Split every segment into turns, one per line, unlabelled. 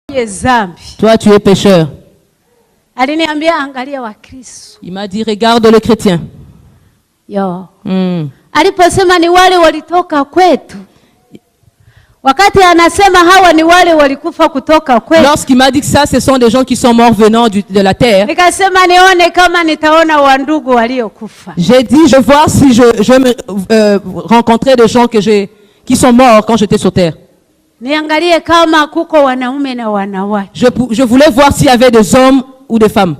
Toi, tu es pécheur.
Il m'a dit, regarde le chrétien.
Aliposema ni wale walitoka kwetu. Wakati anasema hawa ni wale walikufa kutoka kwetu.
Lorsqu'il m'a dit que ça, ce sont des gens qui sont morts venant de la terre.
Nikasema nione kama nitaona wandugu waliokufa.
J'ai dit, je vois si je me rencontrais des gens qui sont morts quand j'étais sur terre.
Niangalie kama kuko wanaume na wanawake.
Je voulais voir s'il y avait des hommes ou des femmes.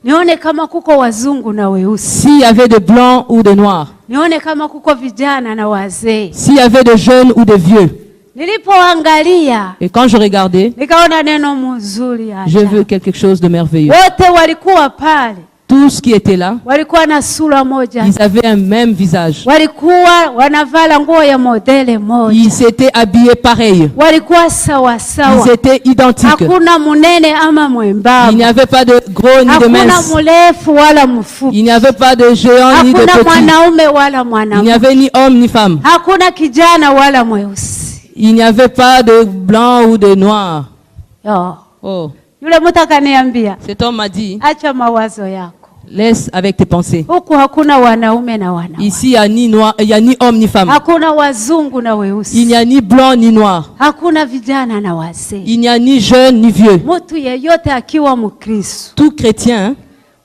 Nione kama kuko wazungu na weusi.
S'il y avait de blancs ou de noirs.
Nione kama kuko vijana na wazee.
S'il y avait de jeunes ou de vieux.
Nilipoangalia,
et quand je regardais,
nikaona neno mzuri hapa.
Je veux quelque chose de merveilleux.
Wote walikuwa pale.
Tous qui étaient là,
walikuwa na sura moja.
Ils avaient un même visage.
Walikuwa wanavala nguo ya modele moja.
Ils s'étaient habillés pareil.
Walikuwa sawa sawa.
Ils étaient identiques.
Hakuna munene ama mwembamba.
Il n'y avait pas de gros ni de mince.
Hakuna mrefu wala mfupi.
Il n'y avait pas de géant ni de petit.
Hakuna mwanaume wala mwanamke.
Il n'y avait ni homme ni femme.
Hakuna kijana wala mweusi.
Il n'y avait pas de blanc ou de noir. Oh.
Yule mtu akaniambia,
cet homme m'a dit,
acha mawazo yako.
Laisse avec tes pensées.
Huku hakuna wanaume na wanawake.
Ici il n'y a ni homme ni femme.
Hakuna wazungu na weusi.
Il n'y a ni blanc ni noir.
Hakuna vijana na wazee.
Il n'y a ni jeune ni vieux.
Mtu yeyote akiwa Mkristo,
tout chrétien,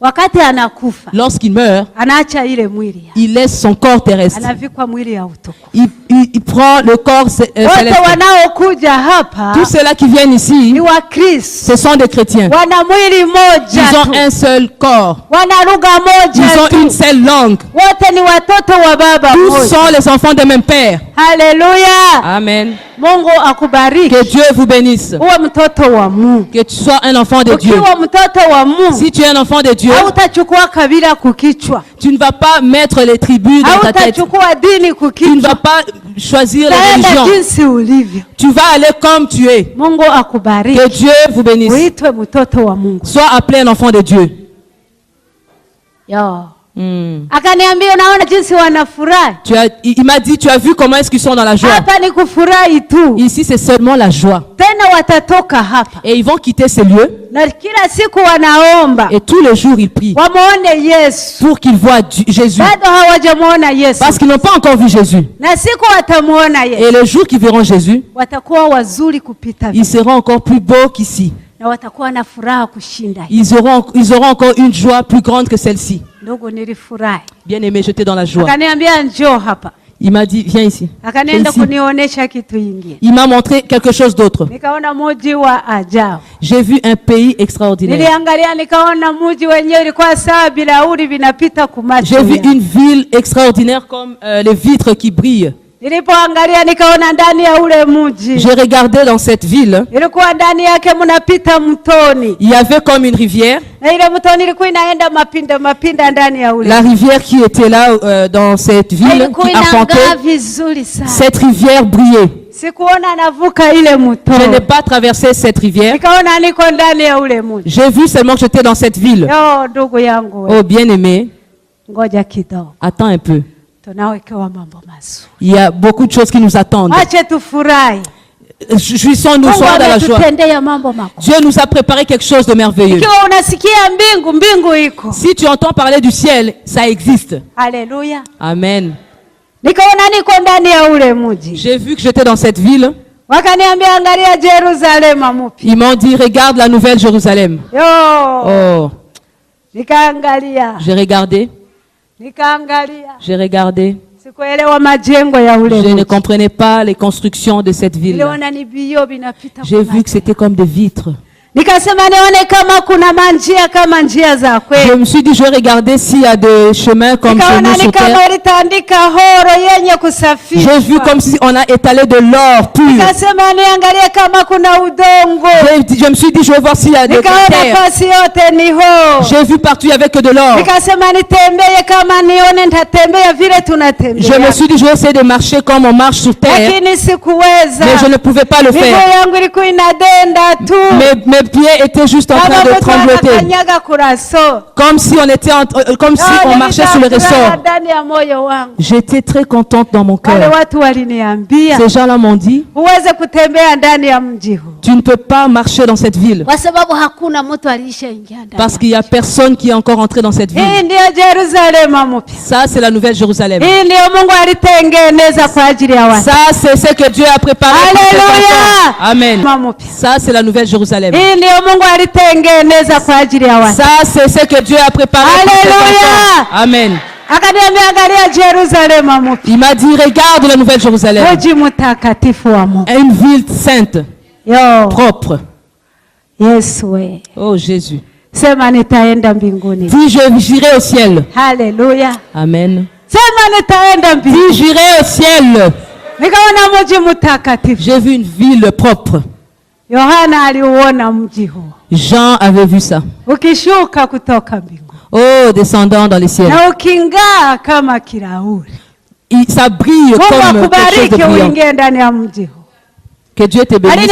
wakati anakufa,
lorsqu'il meurt,
anaacha ile mwili.
Il laisse son corps terrestre.
Anavikwa mwili ya utukufu.
Il prend le corps céleste.
Wote wanaokuja hapa,
tous ceux-là qui viennent ici,
ni wa Kristo.
Ce sont des chrétiens.
Wana mwili moja.
Ils ont un seul corps.
Wana lugha moja.
Ils ont une seule langue.
Wote ni watoto wa baba
moja. Tous sont les enfants d'un même père.
Alléluia.
Amen.
Mungu akubariki.
Que Dieu vous bénisse.
Uwe mtoto wa Mungu.
Que tu sois un enfant de Dieu.
Ukiwa mtoto wa Mungu,
si tu es un enfant de Dieu,
hautachukua kabila kukichwa.
Tu ne vas pas mettre les tribus dans ta tête.
Hautachukua dini kukichwa.
Tu ne vas pas choisir les religions.
Jinsi ulivyo.
Tu vas aller comme tu es.
Mungu akubariki.
Que Dieu vous bénisse.
Uitwe mtoto wa Mungu.
Sois appelé un enfant de Dieu.
Akaniambia unaona jinsi wanafurahi.
Il m'a dit, tu as vu comment est-ce qu'ils sont dans la joie.
Hapa ni kufurahi tu.
Ici c'est seulement la joie.
Tena watatoka hapa.
Et ils vont quitter ces lieux.
Na kila siku wanaomba.
Et tous les jours ils prient.
Wamuone Yesu.
Pour qu'ils voient Jésus.
Bado hawajamuona Yesu.
Parce qu'ils n'ont pas encore vu Jésus.
Na siku watamuona Yesu.
Et le jour qu'ils verront Jésus,
watakuwa wazuri kupita.
Ils seront encore plus beaux qu'ici.
Na watakuwa na furaha kushinda.
Ils auront encore une joie plus grande que celle-ci.
Ndugu nilifurahi.
Bien aimé, j'étais dans la joie.
Akaniambia njoo hapa.
Il m'a dit viens ici.
Akaenda kunionyesha kitu kingine.
Il m'a montré quelque chose d'autre.
Nikaona mji wa ajabu.
J'ai vu un pays extraordinaire.
Niliangalia nikaona mji wenyewe ulikuwa sawa bilauri vinapita kumacho.
J'ai vu une ville extraordinaire comme les vitres qui brillent.
Nilipoangalia nikaona ndani ya ule mji.
J'ai regardé dans cette ville.
Ilikuwa ndani yake mnapita mtoni.
Il y avait comme une rivière.
Na ile mtoni ilikuwa inaenda mapinda ndani ya ule.
La rivière qui était là dans cette ville qui arpentait. Cette rivière brillait.
Sikuona navuka ile mto.
Je n'ai pas traversé cette rivière.
Nikaona niko ndani ya ule mji.
J'ai vu seulement que j'étais dans cette ville.
Yo ndugu yangu.
Oh bien-aimé.
Ngoja kidogo.
Attends un peu.
Il
y a beaucoup de choses qui nous attendent. Jouissons-nous, soyons dans la joie. Dieu nous a préparé quelque chose de merveilleux. Si tu entends parler du ciel, ça existe.
Alléluia.
Amen. J'ai vu que j'étais dans cette ville. Ils m'ont dit, regarde la nouvelle Jérusalem. Oh. J'ai regardé. J'ai regardé. Je ne comprenais pas les constructions de cette ville. J'ai vu que c'était comme des vitres. Je me suis dit, je vais regarder s'il y a des chemins comme chez nous sur terre. J'ai vu comme si on a étalé de l'or pur. Je me suis dit, je vais voir s'il y a des terres. J'ai vu partout, il n'y avait que de l'or. Je me suis dit, je vais essayer de marcher comme on marche sur terre. Mais je ne pouvais pas le faire. Mes pieds étaient juste en train de trembloter. Comme si on marchait sur le ressort. J'étais très contente dans mon cœur. Ces gens-là m'ont dit, tu ne peux pas marcher dans cette ville. Parce qu'il n'y a personne qui est encore entré dans cette ville. Ça, c'est la nouvelle Jérusalem. Ça, c'est ce que Dieu a préparé pour ses enfants. Amen. Ça, c'est la nouvelle Jérusalem. Ça, c'est ce que Dieu a préparé pour ses enfants. Amen. Il m'a dit, regarde la nouvelle Jérusalem. Une ville sainte, propre. Oh Jésus. Dis, j'irai au ciel.
Alléluia.
Amen. Dis, j'irai au ciel. J'ai vu une ville propre. Jean avait vu ça. Oh, descendant dans les ciels. Ça brille comme quelque chose de brillant. Que Dieu te bénisse.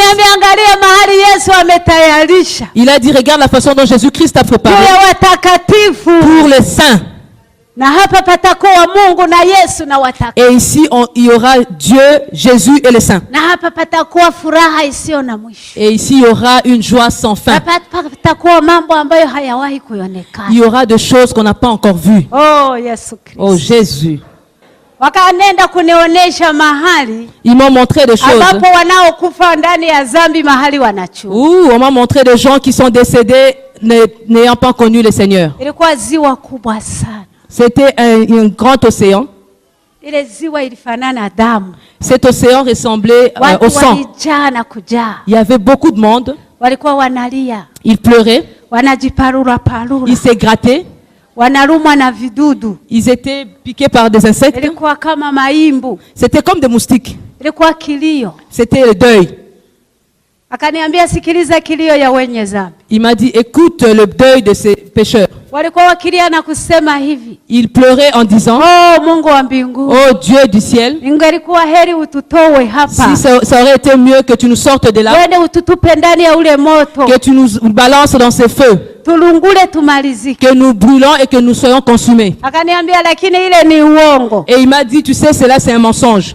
Il a dit, regarde la façon dont Jésus-Christ a préparé pour les saints. Et ici, il y aura Dieu, Jésus et les saints. Et ici, il y aura une joie sans fin. Il y aura des choses qu'on n'a pas encore vues. Oh Jésus. Ils m'ont montré des choses. On m'a montré des gens qui sont décédés n'ayant pas connu le Seigneur. C'était un grand océan. Cet océan ressemblait au sang. Il y avait beaucoup de monde. Ils pleuraient. Ils se grattaient. Ils étaient piqués par des insectes. C'était comme des moustiques. C'était le deuil. Il m'a dit, écoute le deuil de ces pécheurs. Il pleurait en disant, oh Dieu du ciel, si ça aurait été mieux que tu nous sortes de là, que tu nous balances dans ces feux, que nous brûlons et que nous soyons consumés. Et il m'a dit, tu sais, cela c'est un mensonge.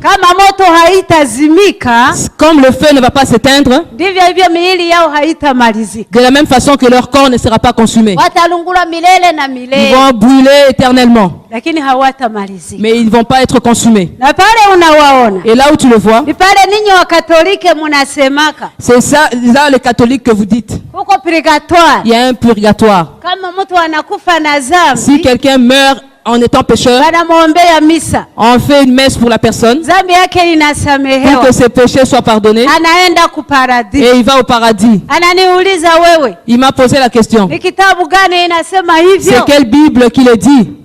Comme le feu ne va pas s'éteindre, de la même façon que leur corps ne sera pas consumé. Ils vont brûler éternellement. Mais ils ne vont pas être consumés. Et là où tu le vois, c'est ça, là les catholiques que vous dites. Il y a un purgatoire. Si quelqu'un meurt en étant pécheur, on fait une messe pour la personne pour que ses péchés soient pardonnés et il va au paradis. Il m'a posé la question, c'est quelle Bible qui le dit?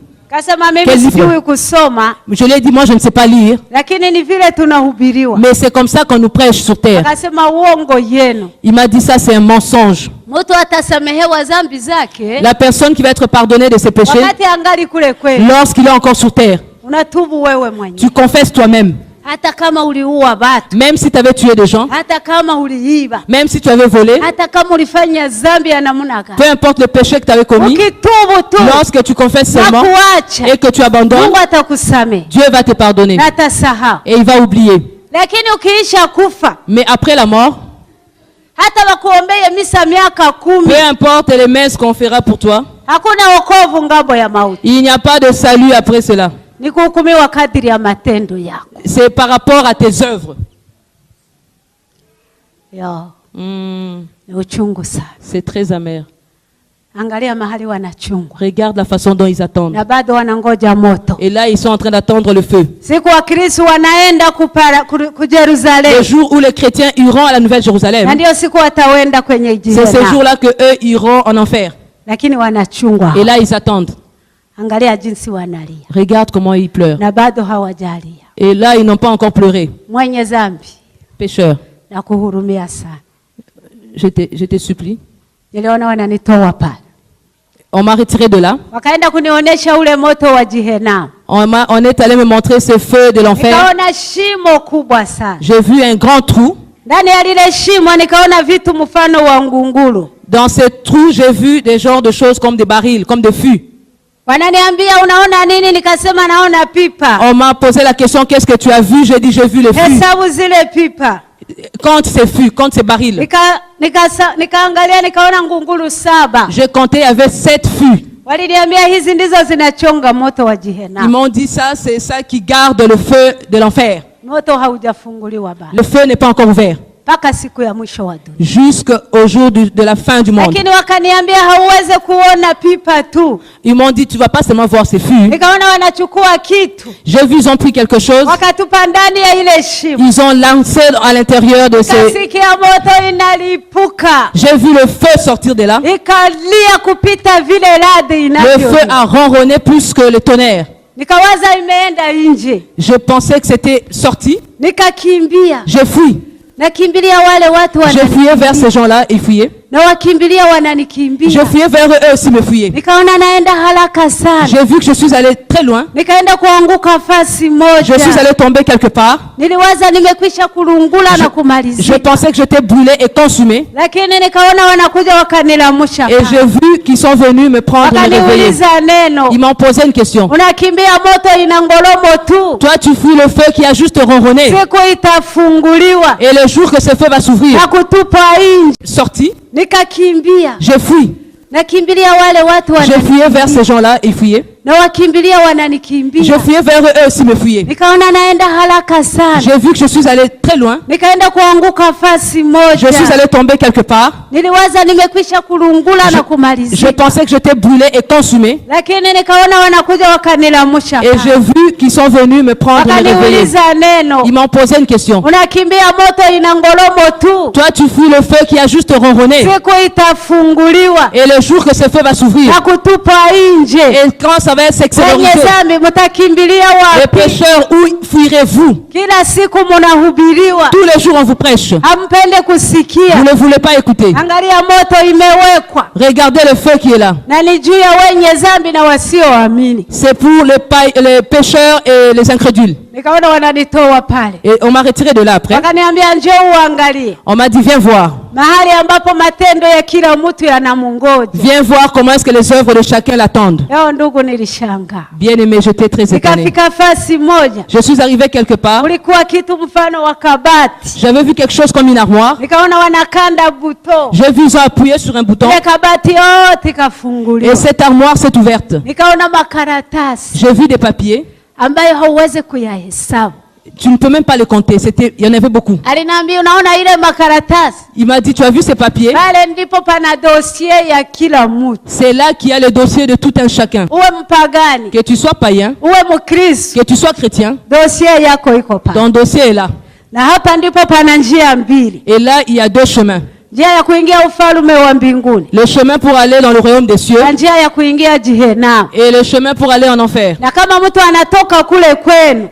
Je lui ai dit, moi je ne sais pas lire, mais c'est comme ça qu'on nous prêche sur terre. Il m'a dit, ça c'est un mensonge. La personne qui va être pardonnée de ses péchés lorsqu'il est encore sur terre, tu confesses toi-même. Même si tu avais tué des gens, même si tu avais volé, peu importe le péché que tu avais commis, lorsque tu confesses seulement et que tu abandonnes, Dieu va te pardonner et il va oublier. Mais après la mort, peu importe les messes qu'on fera pour toi, il n'y a pas de salut après cela. C'est par rapport à tes œuvres. C'est très amer. Regarde la façon dont ils attendent. Et là, ils sont en train d'attendre le feu. Le jour où les chrétiens iront à la Nouvelle Jérusalem, c'est ce jour-là que eux iront en enfer. Et là, ils attendent. Regarde comment ils pleurent. Et là, ils n'ont pas encore pleuré. Pécheur, je te supplie. On m'a retiré de là. On est allé me montrer ce feu de l'enfer. J'ai vu un grand trou. Dans ces trous, j'ai vu des genres de choses comme des barils, comme des fûts. On m'a posé la question, qu'est-ce que tu as vu? J'ai dit, j'ai vu les fûts. Compte ces fûts, compte ces barils. J'ai compté avec 7 fûts. Ils m'ont dit ça, c'est ça qui garde le feu de l'enfer. Le feu n'est pas encore ouvert. Jusqu'au jour de la fin du monde. Ils m'ont dit, tu vas pas seulement voir ces fûts. J'ai vu, ils ont pris quelque chose. Ils ont lancé à l'intérieur de ces... J'ai vu le feu sortir de là. Le feu a ronronné plus que le tonnerre. Je pensais que c'était sorti. J'ai fui. Je fuyais vers ces gens-là, ils fuyaient. Je fuyais vers eux aussi, me fuyaient. J'ai vu que je suis allé très loin. Je suis allé tomber quelque part. Je pensais que j'étais brûlé et consumé. Et j'ai vu qu'ils sont venus me prendre et me réveiller. Ils m'ont posé une question. Toi, tu fuis le feu qui a juste ronronné. Et le jour que ce feu va s'ouvrir, sorti, j'ai fui. Je fuyais vers ces gens-là, ils fuyaient. Je fuyais vers eux aussi, me fuyaient. J'ai vu que je suis allé très loin. Je suis allé tomber quelque part. Je pensais que j'étais brûlé et consumé. Et j'ai vu qu'ils sont venus me prendre et me réveiller. Ils m'ont posé une question. Toi, tu fuis le feu qui a juste ronronné. Et le jour que ce feu va s'ouvrir, et quand ça va être s'extérioriser, les pécheurs, où fuirez-vous? Tous les jours on vous prêche. Vous ne voulez pas écouter. Regardez le feu qui est là. C'est pour les pécheurs et les incrédules. Et on m'a retiré de là après. On m'a dit, viens voir. Viens voir comment est-ce que les œuvres de chacun l'attendent. Bien aimé, j'étais très étonné. Je suis arrivé quelque part. J'avais vu quelque chose comme une armoire. J'ai vu, ils ont appuyé sur un bouton. Et cette armoire s'est ouverte. J'ai vu des papiers. Tu ne peux même pas les compter. Il y en avait beaucoup. Il m'a dit, tu as vu ces papiers? C'est là qu'il y a le dossier de tout un chacun. Que tu sois païen, que tu sois chrétien, ton dossier est là. Et là, il y a 2 chemins. Le chemin pour aller dans le royaume des cieux et le chemin pour aller en enfer.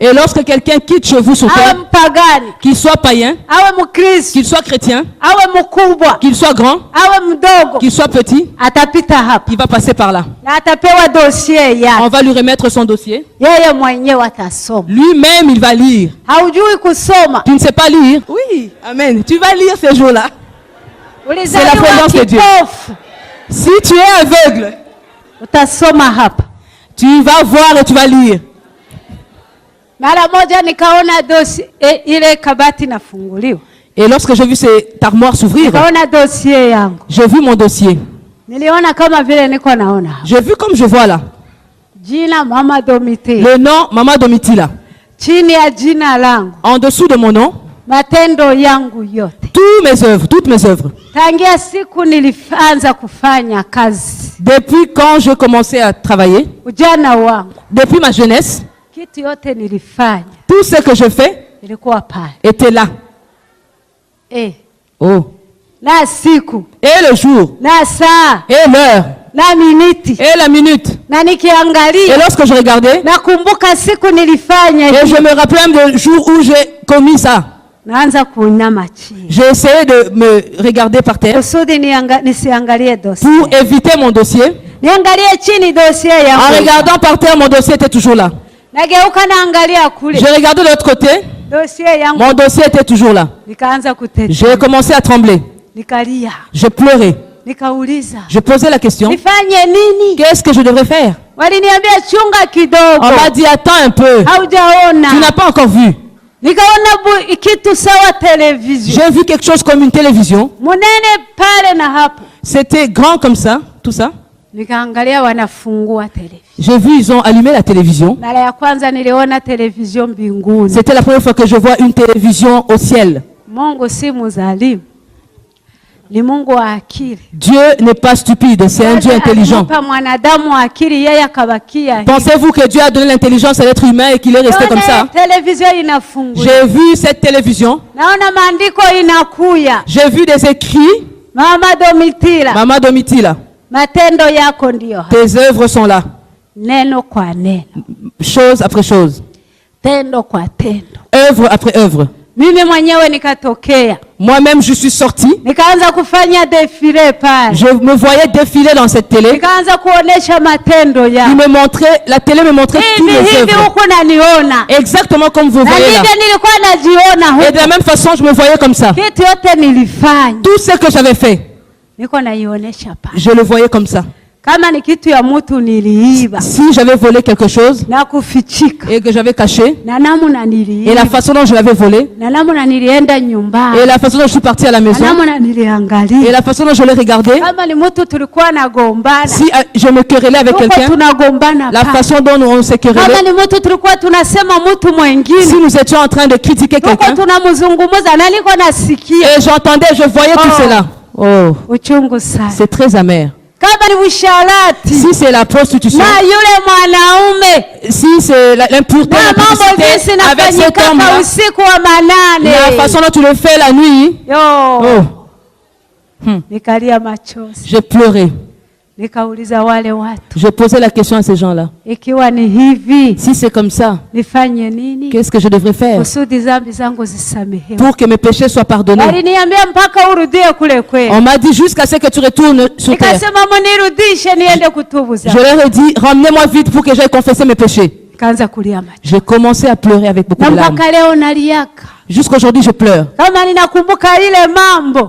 Et lorsque quelqu'un quitte chez vous sur terre, qu'il soit païen, qu'il soit chrétien, qu'il soit grand, qu'il soit petit, il va passer par là. On va lui remettre son dossier. Lui-même, il va lire. Tu ne sais pas lire? Oui, amen. Tu vas lire ces jours-là. C'est la présence de Dieu. Si tu es aveugle, tu vas voir et tu vas lire. Et lorsque j'ai vu cette armoire s'ouvrir, j'ai vu mon dossier. J'ai vu comme je vois là. Le nom Mama Domitila. En dessous de mon nom, toutes mes œuvres. Depuis quand je commençais à travailler, depuis ma jeunesse, tout ce que je fais était là. Oh. Et le jour, et l'heure, et la minute. Et lorsque je regardais, et je me rappelais même du jour où j'ai commis ça. J'ai essayé de me regarder par terre pour éviter mon dossier. En regardant par terre, mon dossier était toujours là. J'ai regardé de l'autre côté. Mon dossier était toujours là. J'ai commencé à trembler. Je pleurais. Je posais la question. Qu'est-ce que je devrais faire? On m'a dit, attends un peu. Tu n'as pas encore vu. J'ai vu quelque chose comme une télévision. C'était grand comme ça, tout ça. J'ai vu, ils ont allumé la télévision. C'était la première fois que je vois une télévision au ciel. Dieu n'est pas stupide, c'est un Dieu intelligent. Pensez-vous que Dieu a donné l'intelligence à l'être humain et qu'il est resté comme ça? J'ai vu cette télévision. J'ai vu des écrits. Mama Domitila. Tes œuvres sont là. Chose après chose. Œuvre après œuvre. Moi-même, je suis sorti. Je me voyais défiler dans cette télé. Il me montrait, la télé me montrait tous les œuvres. Exactement comme vous voyez là. Et de la même façon, je me voyais comme ça. Tout ce que j'avais fait, je le voyais comme ça. Si j'avais volé quelque chose et que j'avais caché, et la façon dont je l'avais volé, et la façon dont je suis parti à la maison, et la façon dont je l'ai regardé, si je me querellais avec quelqu'un, la façon dont on s'est querellé, si nous étions en train de critiquer quelqu'un, et j'entendais, je voyais tout cela. Oh, c'est très amer. Si c'est la prostitution, si c'est l'impureté, avec cet homme-là, la façon dont tu le fais la nuit, j'ai pleuré. Je posais la question à ces gens-là. Si c'est comme ça, qu'est-ce que je devrais faire pour que mes péchés soient pardonnés? On m'a dit jusqu'à ce que tu retournes sur terre. Je leur ai dit, ramenez-moi vite pour que j'aille confesser mes péchés. J'ai commencé à pleurer avec beaucoup de larmes. Jusqu'aujourd'hui, je pleure.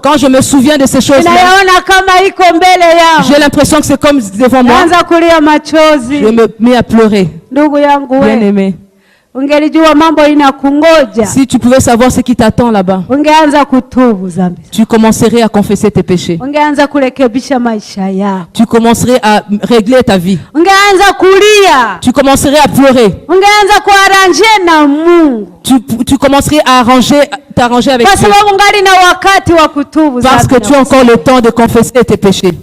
Quand je me souviens de ces choses-là, j'ai l'impression que c'est comme devant moi. Je me mets à pleurer. Bien aimé. Si tu pouvais savoir ce qui t'attend là-bas, tu commencerais à confesser tes péchés. Tu commencerais à régler ta vie. Tu commencerais à pleurer. Tu commencerais à t'arranger avec Dieu. Parce que tu as encore le temps de confesser tes péchés.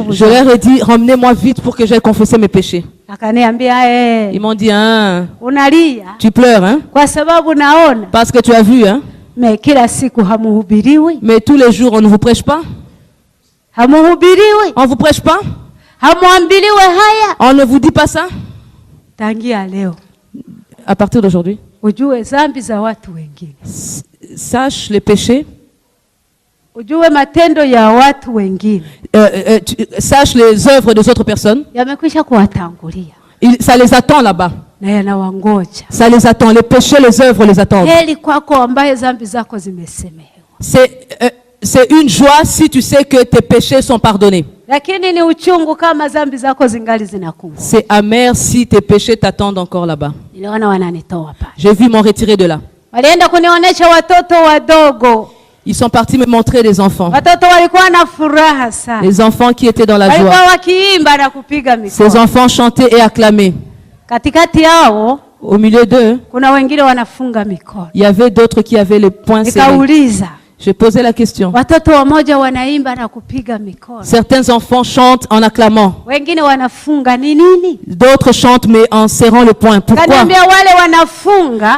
Je leur ai dit, ramenez-moi vite pour que j'aille confesser mes péchés. Ils m'ont dit, hein, tu pleures, hein? Parce que tu as vu, hein? Mais tous les jours, on ne vous prêche pas? On ne vous prêche pas? On ne vous dit pas ça? À partir d'aujourd'hui, sache les péchés. Sache les œuvres des autres personnes. Ça les attend là-bas. Ça les attend. Les péchés, les œuvres les attendent. C'est une joie si tu sais que tes péchés sont pardonnés. C'est amer si tes péchés t'attendent encore là-bas. J'ai vu m'en retirer de là. Ils sont partis me montrer des enfants. Les enfants qui étaient dans la joie. Ces enfants chantaient et acclamaient. Au milieu d'eux, il y avait d'autres qui avaient les poings serrés. J'ai posé la question. Certains enfants chantent en acclamant. D'autres chantent mais en serrant le poing. Pourquoi?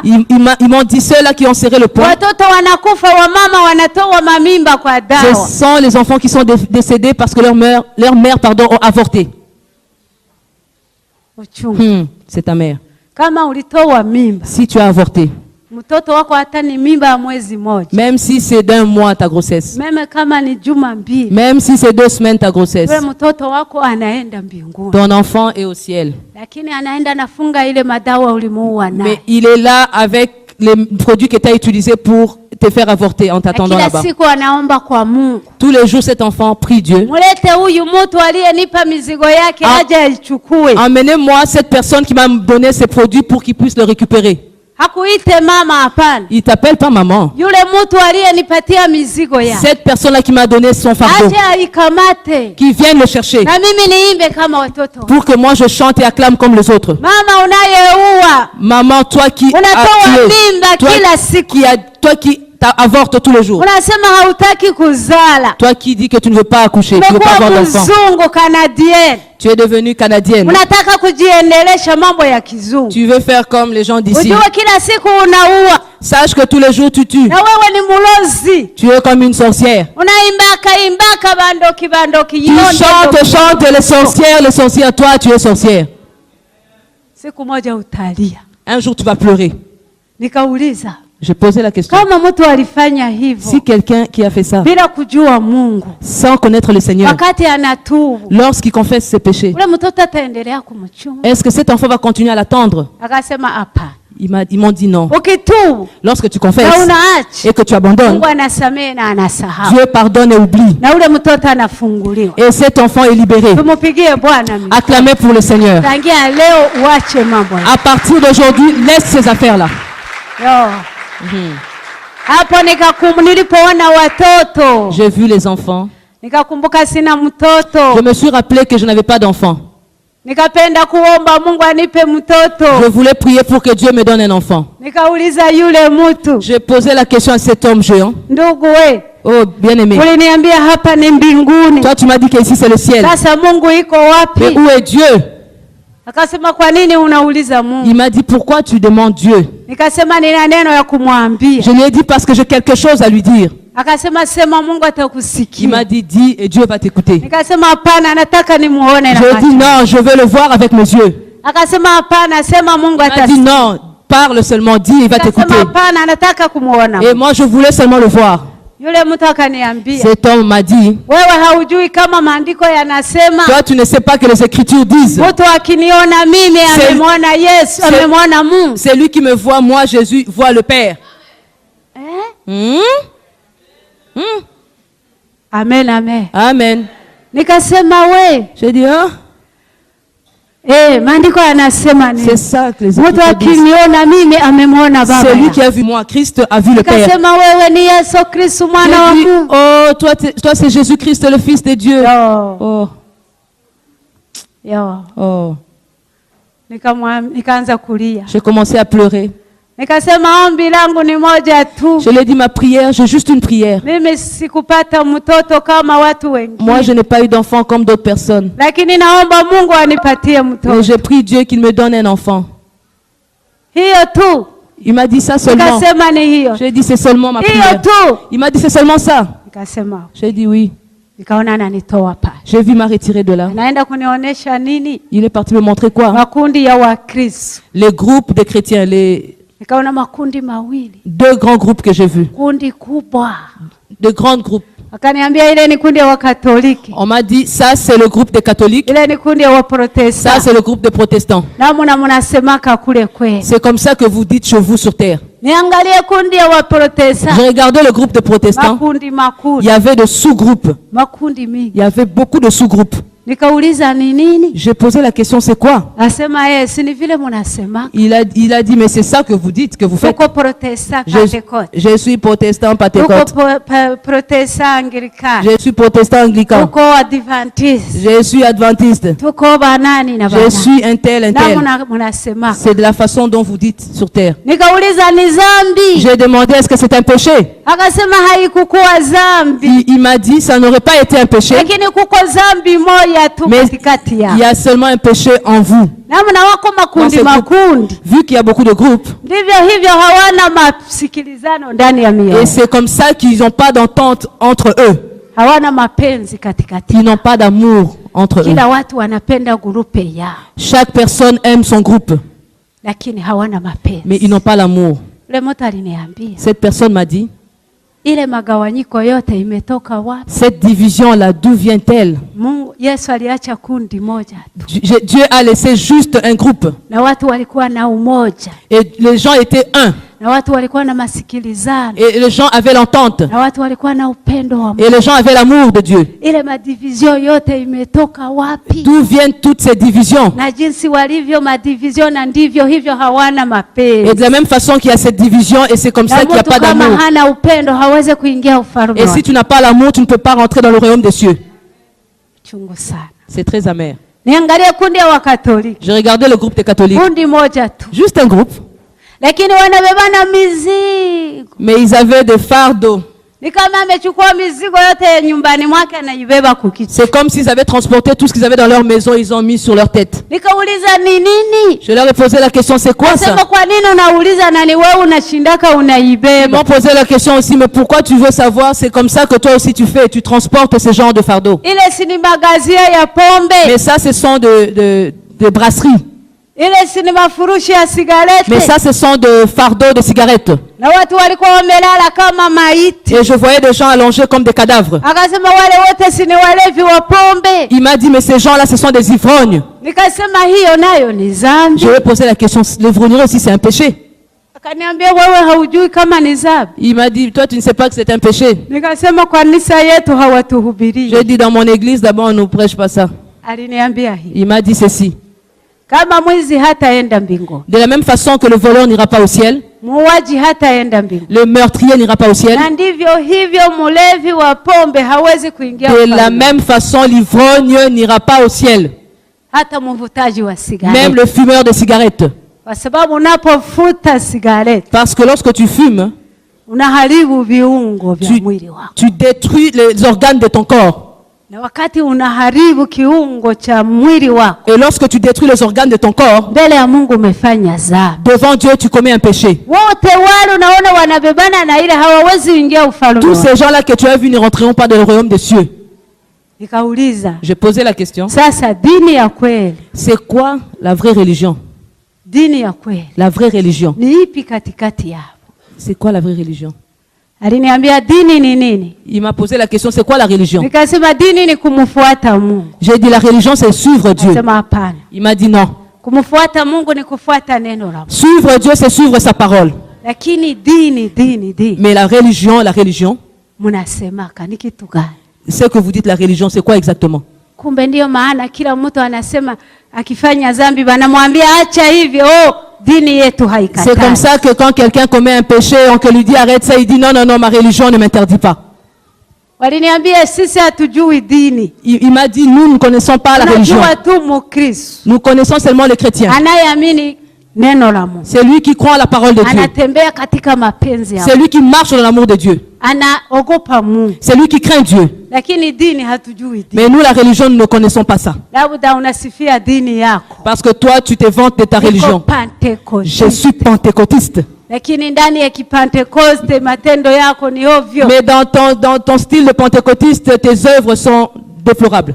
Ils m'ont dit ceux-là qui ont serré le poing. Ce sont les enfants qui sont décédés parce que leur mère ont avorté. C'est ta mère. Si tu as avorté,
mtoto wako hata ni mimba ya mwezi moja,
même si c'est d'un mois ta grossesse,
meme kama ni juma mbili,
même si c'est 2 semaines ta grossesse,
wewe mtoto wako anaenda mbinguni,
ton enfant est au ciel.
Lakini anaenda nafunga ile madawa ulimuua nayo.
Mais il est là avec les produits que tu as utilisés pour te faire avorter en t'attendant là-bas.
Siku anaomba kwa Mungu.
Tous les jours cet enfant prie Dieu.
Mulete huyu mtu aliyenipa mizigo yake aje aichukue.
Emmenez-moi cette personne qui m'a donné ces produits pour qu'il puisse le récupérer.
Hakuite mama hapana.
Il t'appelle pas maman.
Yule mtu aliyenipatia mizigo yake.
Cette personne là qui m'a donné son fardeau.
Aje aikamate.
Qui vienne le chercher.
Na mimi niimbe kama watoto.
Pour que moi je chante et acclame comme les autres.
Mama unayeua.
Maman, toi qui
unatoa mimba kila siku.
Toi qui avorte tous les jours.
Unasema hautaki kuzala.
Toi qui dis que tu ne veux pas accoucher, tu ne veux pas avoir d'enfant. Tu es devenue canadienne.
Unataka kujiendelesha mambo ya kizungu.
Tu veux faire comme les gens d'ici.
Unajua kila siku unaua.
Sache que tous les jours tu tues.
Na wewe ni mulozi.
Tu es comme une sorcière.
Unaimbaka bandoki.
Tu chantes les sorcières, toi tu es sorcière.
Siku moja utalia.
Un jour tu vas pleurer.
Nikauliza.
J'ai posé la question.
Kama mtu alifanya hivyo.
Si quelqu'un qui a fait ça.
Bila kujua Mungu.
Sans connaître le Seigneur.
Wakati anatubu.
Lorsqu'il confesse ses péchés.
Ule mtoto ataendelea kumchunga.
Est-ce que cet enfant va continuer à l'attendre?
Akasema hapana.
Ils m'ont dit non.
Ukitubu.
Lorsque tu confesses et que tu abandonnes,
Mungu anasamehe na anasahau.
Dieu pardonne et oublie.
Na ule mtoto anafunguliwa.
Et cet enfant est libéré.
Tumupigie Bwana.
Acclamez pour le Seigneur.
Tangia leo uache mambo.
À partir d'aujourd'hui, laisse ces affaires-là.
Hapo nilipoona watoto.
J'ai vu les enfants.
Nikakumbuka sina mtoto.
Je me suis rappelé que je n'avais pas d'enfant.
Nikapenda kuomba Mungu anipe mtoto.
Je voulais prier pour que Dieu me donne un enfant.
Nikauliza yule mtu.
J'ai posé la question à cet homme géant.
Ndugu we.
Oh, bien-aimé.
Uliniambia hapa ni mbinguni.
Toi tu m'as dit qu'ici c'est le ciel.
Sasa Mungu iko wapi?
Mais où est Dieu?
Akasema kwa nini unauliza Mungu?
Il m'a dit pourquoi tu demandes Dieu?
Nikasema nina neno ya kumwambia.
Je lui ai dit parce que j'ai quelque chose à lui dire.
Akasema sema Mungu atakusikia.
Il m'a dit dis et Dieu va t'écouter.
Nikasema hapana nataka nimuone na
macho. Je dis non, je veux le voir avec mes yeux.
Akasema hapana sema Mungu atasikia.
Il m'a dit non, parle seulement, dis, il va t'écouter.
Akasema hapana nataka kumuona.
Et moi je voulais seulement le voir.
Yule mtu akaniambia.
Cet homme m'a dit.
Wewe haujui kama maandiko yanasema.
Toi tu ne sais pas que les écritures disent.
Mtu akiniona mimi amemwona Yesu, amemwona Mungu.
C'est lui qui me voit, moi Jésus voit le Père.
Amen, amen.
Amen.
Nikasema we.
J'ai dit
maandiko yanasema nini?
C'est ça que les écritures disent.
Mtu akiniona mimi amemwona Baba.
C'est lui qui a vu moi, Christ a vu le Père.
Nikasema wewe ni Yesu Kristo mwana wa Mungu.
Oh, toi c'est Jésus-Christ le fils de Dieu. Oh. Oh.
Nikaanza kulia.
J'ai commencé à pleurer.
Nikasema ombi langu ni moja tu.
Je lui ai dit ma prière, j'ai juste une prière.
Mimi sikupata mtoto kama watu wengine.
Moi je n'ai pas eu d'enfant comme d'autres personnes.
Lakini naomba Mungu anipatie mtoto.
Mais j'ai prié Dieu qu'il me donne un enfant.
Hiyo tu.
Il m'a dit ça seulement.
Nikasema ni hiyo.
J'ai dit c'est seulement ma prière.
Hiyo tu.
Il m'a dit c'est seulement ça.
Nikasema.
J'ai dit oui.
Nikaona ananitoa pale.
J'ai vu m'a retirer de là.
Naenda kunionyesha nini?
Il est parti me montrer quoi?
Makundi ya Wakristo.
Les groupes de chrétiens,
Nikaona makundi mawili.
2 grands groupes que j'ai vus.
Kundi kubwa.
De grands groupes.
Akaniambia ile ni kundi ya Wakatoliki.
On m'a dit ça c'est le groupe des catholiques.
Ile ni kundi ya Waprotestants.
Ça c'est le groupe des protestants.
Na mnasemaka kule kweli.
C'est comme ça que vous dites chez vous sur terre.
Niangalie kundi ya Waprotestants.
J'ai regardé le groupe de protestants.
Makundi.
Il y avait de sous-groupes.
Makundi mingi.
Il y avait beaucoup de sous-groupes.
Nikauliza ni nini?
J'ai posé la question c'est quoi?
Asema si ni vile mnasema.
Il a dit mais c'est ça que vous dites, que vous faites.
Tuko protestant Pentecôte.
Je suis protestant Pentecôte.
Tuko protestant anglican.
Je suis protestant anglican.
Tuko adventiste.
Je suis adventiste.
Tuko banani na banani.
Je suis un tel.
Mnasema.
C'est de la façon dont vous dites sur terre.
Nikauliza ni zambi.
J'ai demandé est-ce que c'est un péché?
Akasema haikukuwa zambi.
Il m'a dit ça n'aurait pas été un péché.
Lakini kuko zambi moja.
Mais il y a seulement un péché en vous. Vu qu'il y a beaucoup de groupes. Et c'est comme ça qu'ils n'ont pas d'entente entre eux. Ils n'ont pas d'amour entre eux. Chaque personne aime son groupe. Mais ils n'ont pas l'amour. Cette personne m'a dit,
ile magawanyiko yote imetoka wapi?
Cette division-là, d'où vient-elle?
Yesu aliacha kundi moja tu.
Dieu a laissé juste un groupe.
Na watu walikuwa na umoja.
Et les gens étaient un.
Na watu walikuwa na masikilizano.
Et les gens avaient l'entente.
Na watu walikuwa na upendo wa Mungu.
Et les gens avaient l'amour de Dieu.
Ile madivision yote imetoka wapi?
D'où viennent toutes ces divisions?
Na jinsi walivyo madivision na ndivyo hivyo hawana mapenzi.
Et de la même façon qu'il y a cette division et c'est comme ça qu'il n'y a pas d'amour.
Kama hana upendo hawezi kuingia ufalme.
Et si tu n'as pas l'amour, tu ne peux pas rentrer dans le royaume des cieux.
Chungu sana.
C'est très amer.
Niangalie kundi wa Katoliki.
J'ai regardé le groupe des catholiques.
Kundi moja tu.
Juste un groupe.
Lakini wanabebana mizigo.
Mais ils avaient des fardeaux.
Ni kama amechukua mizigo yote nyumbani mwake anaibeba kukichwa.
C'est comme s'ils avaient transporté tout ce qu'ils avaient dans leur maison, ils ont mis sur leur tête.
Nikauliza ni nini?
Je leur ai posé la question, c'est quoi ça?
Nasema kwa nini unauliza na ni wewe unashindaka unaibeba?
Ils m'ont posé la question aussi, mais pourquoi tu veux savoir? C'est comme ça que toi aussi tu fais, tu transportes ce genre de fardeau.
Ile si ni magazia ya pombe.
Mais ça, ce sont de brasseries.
Ile si ni mafurushi ya sigareti.
Mais ça, ce sont de fardeaux de cigarettes.
Na watu walikuwa wamelala kama maiti.
Et je voyais des gens allongés comme des cadavres.
Akasema wale wote si ni walevi wa pombe.
Il m'a dit, mais ces gens-là, ce sont des ivrognes.
Nikasema hiyo nayo ni dhambi.
Je lui ai posé la question, l'ivrognerie aussi, c'est un péché.
Akaniambia wewe haujui kama ni dhambi.
Il m'a dit, toi, tu ne sais pas que c'est un péché.
Nikasema kwa kanisa yetu hawatuhubiri.
J'ai dit, dans mon église, d'abord, on ne prêche pas ça.
Aliniambia hii.
Il m'a dit ceci.
Kama mwizi hataenda mbinguni.
De la même façon que le voleur n'ira pas au ciel,
muuaji hataenda mbinguni.
Le meurtrier n'ira pas au ciel.
Na ndivyo hivyo mulevi wa pombe hawezi kuingia.
De la même façon, l'ivrogne n'ira pas au ciel.
Hata mvutaji wa cigarette.
Même le fumeur de cigarettes.
Kwa sababu unapofuta cigarette,
parce que lorsque tu fumes,
unaharibu viungo vya mwili wako.
Tu détruis les organes de ton corps.
Na wakati unaharibu kiungo cha mwili wako,
et lorsque tu détruis les organes de ton corps,
mbele ya Mungu umefanya dhambi.
Devant Dieu tu commets un péché.
Wote wale unaona wanabebana na ile hawawezi ingia ufalme.
Tous ces gens-là que tu as vus ne rentreront pas dans le royaume des cieux.
Nikauliza,
j'ai posé la question.
Sasa dini ya kweli,
c'est quoi la vraie religion?
Dini ya kweli,
la vraie religion
ni ipi katikati yao?
C'est quoi la vraie religion?
Aliniambia dini ni nini?
Il m'a posé la question, c'est quoi la religion?
Nikasema dini ni kumfuata Mungu.
J'ai dit la religion c'est suivre Dieu.
Akasema hapana.
Il m'a dit non.
Kumfuata Mungu ni kufuata neno la Mungu.
Suivre Dieu c'est suivre sa parole.
Lakini dini.
Mais la religion,
mnasemaka ni kitu gani?
Ce que vous dites la religion, c'est quoi exactement?
Kumbe ndio maana kila mtu anasema akifanya dhambi banamwambia acha hivyo. Dini yetu haikatazi.
C'est comme ça que quand quelqu'un commet un péché, on lui dit arrête ça, il dit non, ma religion ne m'interdit pas.
Waliniambia sisi hatujui dini.
Il m'a dit nous ne connaissons pas la religion. Nous connaissons seulement les chrétiens.
Anayeamini neno la Mungu.
C'est lui qui croit à la parole de Dieu.
Anatembea katika mapenzi ya Mungu.
C'est lui qui marche dans l'amour de Dieu.
Anaogopa Mungu.
C'est lui qui craint Dieu.
Lakini dini hatujui dini.
Mais nous la religion nous ne connaissons pas ça.
Labda unasifia dini yako.
Parce que toi tu te vantes de ta religion. Je suis pentecôtiste.
Lakini ndani ya kipentekoste matendo yako ni ovyo.
Mais dans ton style de pentecôtiste, tes œuvres sont déplorables.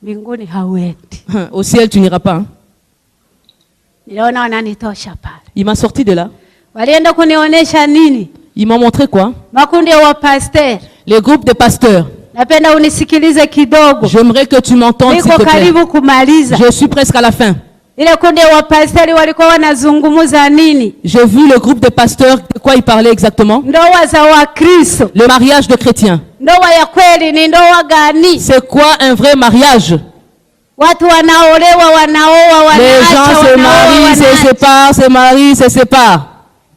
Mbinguni hauendi.
Au ciel tu n'iras pas. Hein?
Niliona wananitosha pale.
Il m'a sorti de là.
Walienda kunionyesha nini?
Ils m'ont montré quoi?
Makundi wa pasteur.
Les groupes de pasteurs.
Napenda unisikilize kidogo.
J'aimerais que tu m'entendes s'il te plaît.
Karibu kumaliza.
Je suis presque à la fin.
Ile kundi wa pastori walikuwa wanazungumza nini?
J'ai vu le groupe de pasteurs, de quoi ils parlaient exactement?
Ndoa za Wakristo.
Le mariage de chrétiens.
Ndoa ya kweli ni ndoa gani?
C'est quoi un vrai mariage?
Watu wanaolewa, wanaoa, wanaacha.
Les gens se marient, se séparent, se marient, se séparent.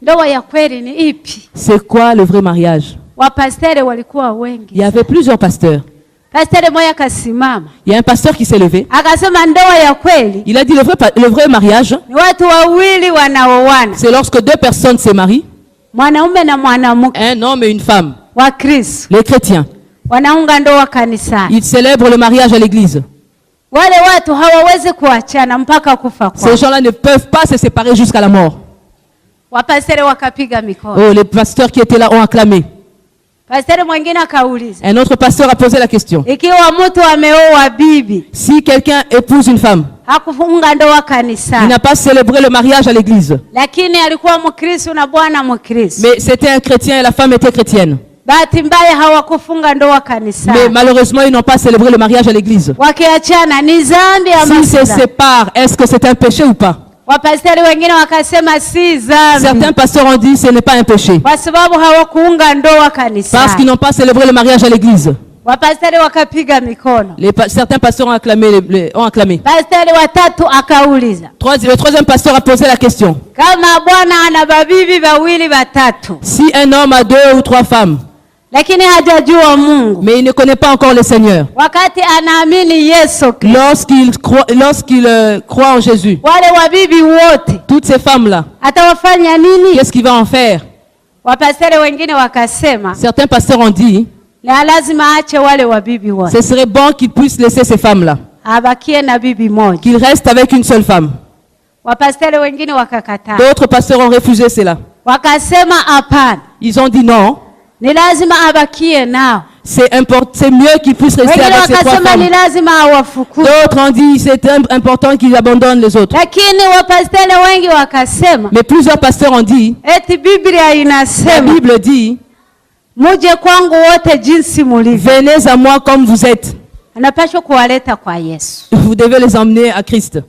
Ndoa ya kweli ni ipi?
C'est quoi le vrai mariage?
Wapasteri walikuwa wengi.
Il y avait plusieurs pasteurs.
Pasteur moya kasimama.
Il y a un pasteur qui s'est levé.
Akasema ndoa ya kweli.
Il a dit le vrai mariage.
Ni watu wawili wanaoana.
C'est lorsque deux personnes se marient.
Mwanaume na mwanamke.
Un homme et une femme.
Wa Kristo.
Les chrétiens.
Wanaunga ndoa kanisani.
Ils célèbrent le mariage à l'église.
Wale watu hawawezi kuachana mpaka kufa kwao.
Ces gens-là ne peuvent pas se séparer jusqu'à la mort.
Wapasteri wakapiga mikono.
Oh, les pasteurs qui étaient là ont acclamé.
Un
autre pasteur a posé la question.
Si quelqu'un
épouse une femme,
Hakufunga ndoa kanisani.
Il n'a pas célébré le mariage à l'église.
Lakini alikuwa Mkristo na bwana Mkristo.
Mais c'était un chrétien et la femme était chrétienne.
Bahati mbaya hawakufunga ndoa kanisani.
Mais malheureusement, ils n'ont pas célébré le mariage à l'église.
Wakiachana ni dhambi ama
s'ils se séparent, est-ce que c'est un péché ou pas?
Wapasteri wengine wakasema si dhambi.
Certains pasteurs ont dit ce n'est pas un péché.
Kwa sababu hawakuunga ndoa kanisani.
Parce qu'ils n'ont pas célébré le mariage à l'église.
Wapasteri wakapiga mikono.
Certains pasteurs ont acclamé.
Pasteri watatu akauliza.
Le troisième pasteur a posé la question.
Kama bwana ana babibi bawili batatu.
Si un homme a 2 ou 3 femmes.
Lakini hajajua Mungu.
Mais il ne connaît pas encore le Seigneur.
Wakati anaamini Yesu Kristo.
Lorsqu'il croit en Jésus.
Wale wabibi wote.
Toutes ces femmes-là.
Atawafanya nini?
Qu'est-ce qu'il va en faire?
Wapasteri wengine wakasema.
Certains pasteurs ont dit. Ce serait bon qu'il puisse laisser ces femmes-là. Qu'il reste avec une seule femme. D'autres pasteurs ont refusé cela. Ils ont dit non. C'est mieux qu'il puisse rester avec ces 3 femmes. D'autres ont dit c'est important qu'il abandonne les autres. Mais plusieurs pasteurs ont dit. La Bible dit.
Muje kwangu wote jinsi mulivyo.
Venez à moi comme vous êtes.
Anapaswa kuwaleta kwa Yesu.
Vous devez les emmener à Christ.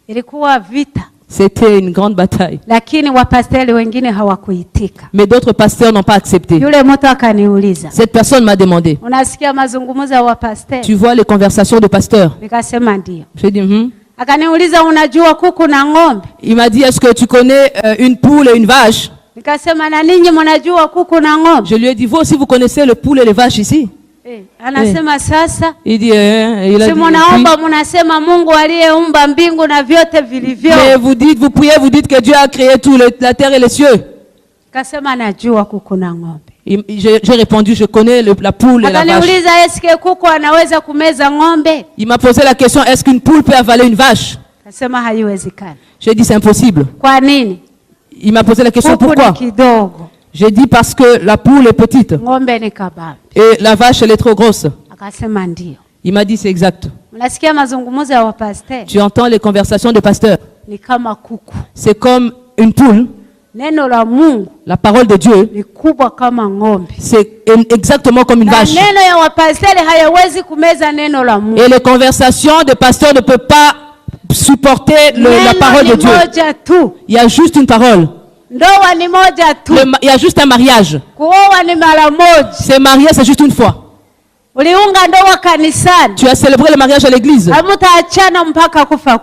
Ilikuwa vita.
C'était une grande bataille.
Lakini wapasteri wengine hawakuitika.
Mais d'autres pasteurs n'ont pas accepté.
Yule mtu akaniuliza.
Cette personne m'a demandé.
Unasikia mazungumzo ya wapasteri?
Tu vois les conversations de pasteurs?
Nikasema ndio.
J'ai dit
Akaniuliza unajua kuku na ng'ombe?
Il m'a dit est-ce que tu connais une poule et une vache?
Je
lui ai dit, vous aussi vous connaissez le poule et les vaches ici? Il dit, il a dit, mais vous priez, vous dites que Dieu a créé tout, la terre et les cieux. J'ai répondu, je connais la poule et la vache. Il m'a posé la question, est-ce qu'une poule peut avaler une vache? J'ai dit, c'est impossible. Il m'a posé la question pourquoi? J'ai dit parce que la poule est petite et la vache elle est trop grosse. Il m'a dit c'est exact. Tu entends les conversations des pasteurs? C'est comme une poule. La parole de Dieu, c'est exactement comme une vache. Et les conversations des pasteurs ne peuvent pas supporter la parole de Dieu. Il y a juste une parole. Il y a juste un mariage. Se marier, c'est juste une fois. Tu as célébré le mariage à l'église.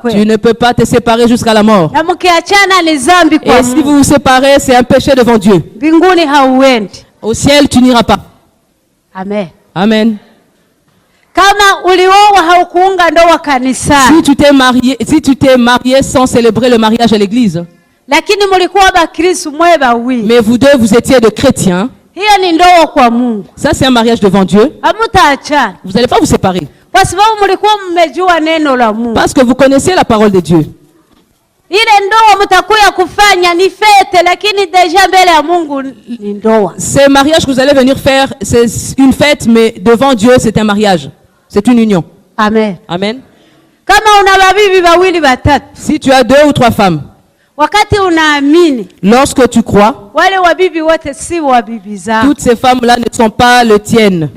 Tu ne peux pas te séparer jusqu'à la mort. Et si vous vous séparez, c'est un péché devant Dieu. Au ciel, tu n'iras pas.
Amen.
Amen. Si tu t'es marié sans célébrer le mariage à l'église, mais vous deux, vous étiez de chrétiens, ça c'est un mariage devant Dieu. Vous n'allez pas vous séparer. Parce que vous connaissez la parole de Dieu. Ce mariage que vous allez venir faire, c'est une fête, mais devant Dieu, c'est un mariage. C'est une union.
Amen.
Amen. Si tu as 2 ou 3 femmes, lorsque tu crois, toutes ces femmes-là ne sont pas les tiennes.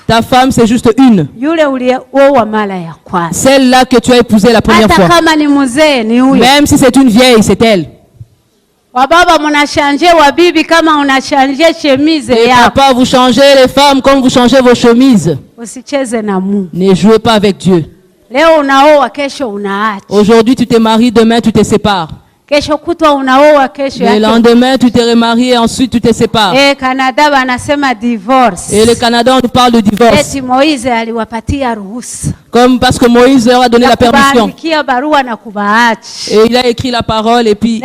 Ta femme, c'est juste une. Celle-là que tu as épousée la première fois. Même si c'est une vieille, c'est elle. Et papa, vous changez les femmes comme vous changez vos chemises. Ne jouez pas avec Dieu. Aujourd'hui, tu te maries, demain, tu te sépares. Le lendemain, tu te remaries et ensuite tu te sépares. Et le Canada, on nous parle de divorce. Comme parce que Moïse leur a donné la permission. Et il a écrit la parole et puis...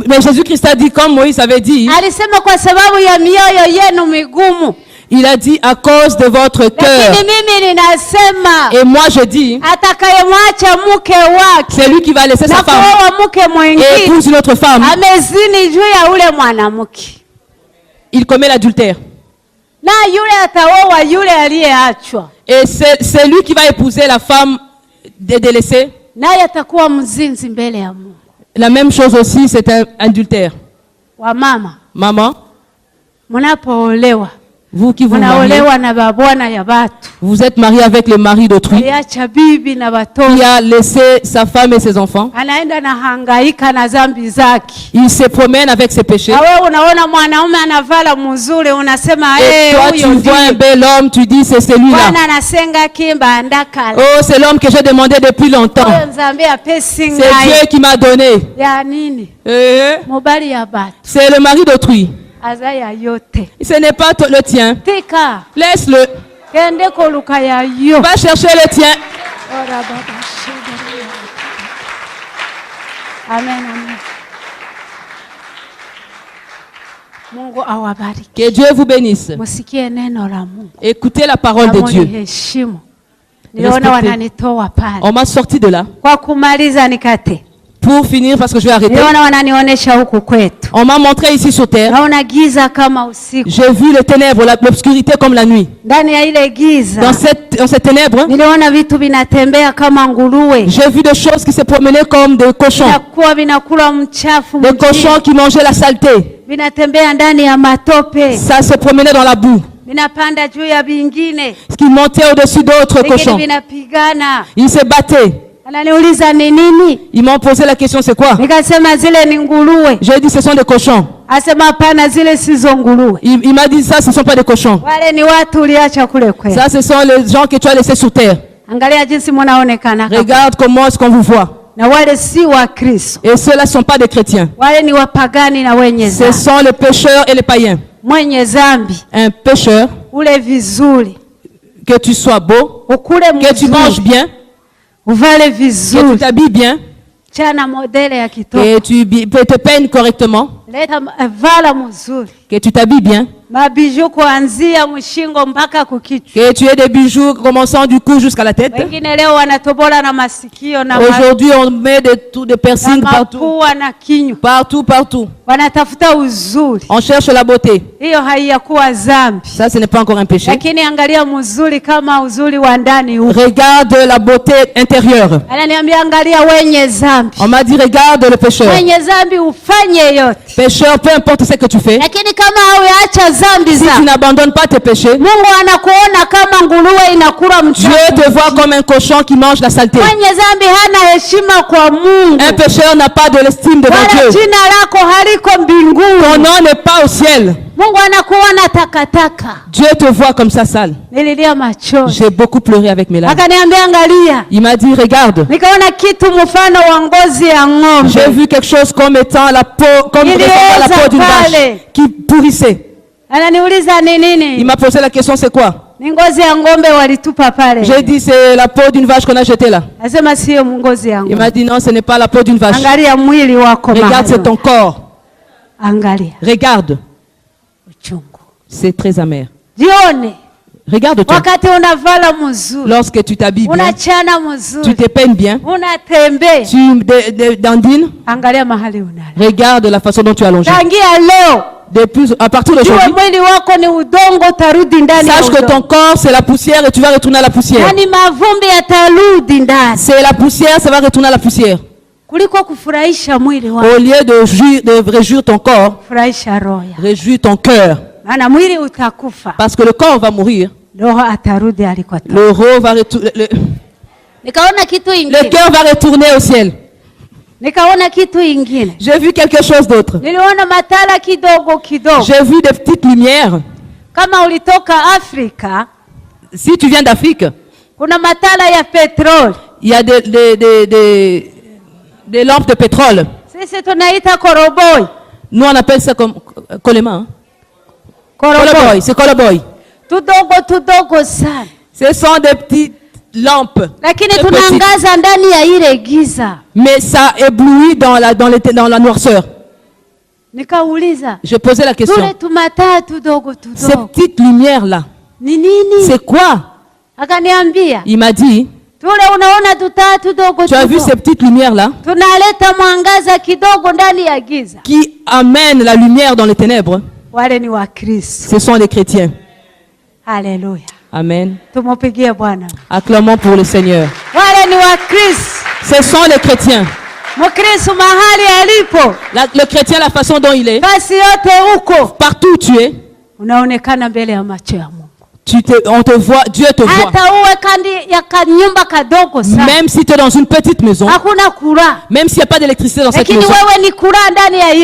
Mais Jésus-Christ a dit comme Moïse avait dit. Il a dit à cause de votre cœur. Et moi je dis, c'est lui qui va laisser sa femme et épouse une autre femme. Il commet l'adultère. Et c'est lui qui va épouser la femme des délaissés. La même chose aussi, c'est un adultère. Maman, vous qui vous mariez, vous êtes marié avec le mari d'autrui, qui a laissé sa femme et ses enfants. Il se promène avec ses péchés. Et toi, tu vois un bel homme, tu dis c'est celui-là. Oh, c'est l'homme que j'ai demandé depuis longtemps. C'est Dieu qui m'a donné. C'est le mari d'autrui. Ce n'est pas le tien. Laisse-le. Va chercher le tien.
Amen.
Que Dieu vous bénisse. Écoutez la parole de Dieu. On m'a sorti de là. Pour finir, parce que je vais arrêter. On m'a montré ici sur terre. J'ai vu les ténèbres, l'obscurité comme la nuit. Dans cette ténèbre, j'ai vu des choses qui se promenaient comme des cochons. Des cochons qui mangeaient la saleté. Ça se promenait dans la boue. Qui montait au-dessus d'autres cochons. Ils se battaient. Ils m'ont posé la question, c'est quoi? J'ai dit, ce sont des cochons. Il m'a dit, ça, ce ne sont pas des cochons. Ça, ce sont les gens que tu as laissés sur terre. Regarde comment est-ce qu'on vous voit. Et ceux-là ne sont pas des chrétiens. Ce sont les pécheurs et les païens. Un pécheur, que tu sois beau, que tu manges bien, que tu t'habilles bien, que tu te peignes correctement, que tu t'habilles bien, que tu aies des bijoux commençant du cou jusqu'à la tête. Aujourd'hui, on met des piercings partout. Partout. On cherche la beauté. Ça, ce n'est pas encore un péché. Regarde la beauté intérieure. On m'a dit, regarde le pécheur. Pécheur, peu importe ce que tu fais. Si tu n'abandonnes pas tes péchés, Dieu te voit comme un cochon qui mange la saleté. Un pécheur n'a pas de l'estime devant Dieu. Ton nom n'est pas au ciel. Dieu te voit comme ça sale. J'ai beaucoup pleuré avec mes larmes. Il m'a dit, regarde. J'ai vu quelque chose comme étant la peau, comme la peau d'une vache qui pourrissait. Il m'a posé la question, c'est quoi? J'ai dit, c'est la peau d'une vache qu'on a jetée là. Il m'a dit, non, ce n'est pas la peau d'une vache. Regarde, c'est ton corps. Regarde. C'est très amer. Regarde-toi. Lorsque tu t'habilles bien, tu te peignes bien, tu dandines. Regarde la façon dont tu es allongé. À partir d'aujourd'hui, sache que ton corps c'est la poussière et tu vas retourner à la poussière. C'est la poussière, ça va retourner à la poussière. Au lieu de réjouir ton corps, réjouis ton cœur. Parce que le corps va mourir. Le cœur va retourner au ciel. J'ai vu quelque chose d'autre. J'ai vu des petites lumières. Si tu viens d'Afrique, il y a des lampes de pétrole. Nous on appelle ça comme kolema. Hein? Koloboy, c'est koloboy. Ce sont des petites lampes. Mais ça éblouit dans la noirceur. Je posais la question. Ces petites lumières là, c'est quoi? Il m'a dit, tu as vu ces petites lumières là qui amènent la lumière dans les ténèbres? Ce sont les chrétiens.
Alléluia.
Amen.
Tumupigie Bwana.
Acclamons pour le Seigneur.
Wale ni Wakristo.
Ce sont les chrétiens.
Mkristo mahali alipo.
Le chrétien, la façon dont il est.
Basi yote huko.
Partout où tu es.
Unaonekana mbele ya macho ya Mungu.
On te voit, Dieu te voit. Même si tu es dans une petite maison, même s'il n'y a pas d'électricité dans cette maison,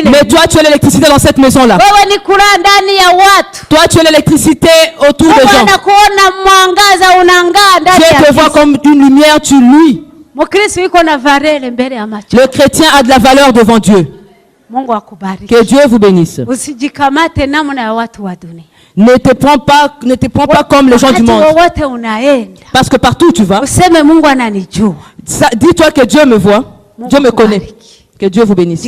mais toi tu as l'électricité dans cette maison-là. Toi tu as l'électricité autour des gens. Dieu te voit comme une lumière, tu luis. Le chrétien a de la valeur devant Dieu. Que Dieu vous bénisse. Ne te prends pas comme les gens du monde. Parce que partout où tu vas, dis-toi que Dieu me voit, Dieu me connaît. Que Dieu vous bénisse.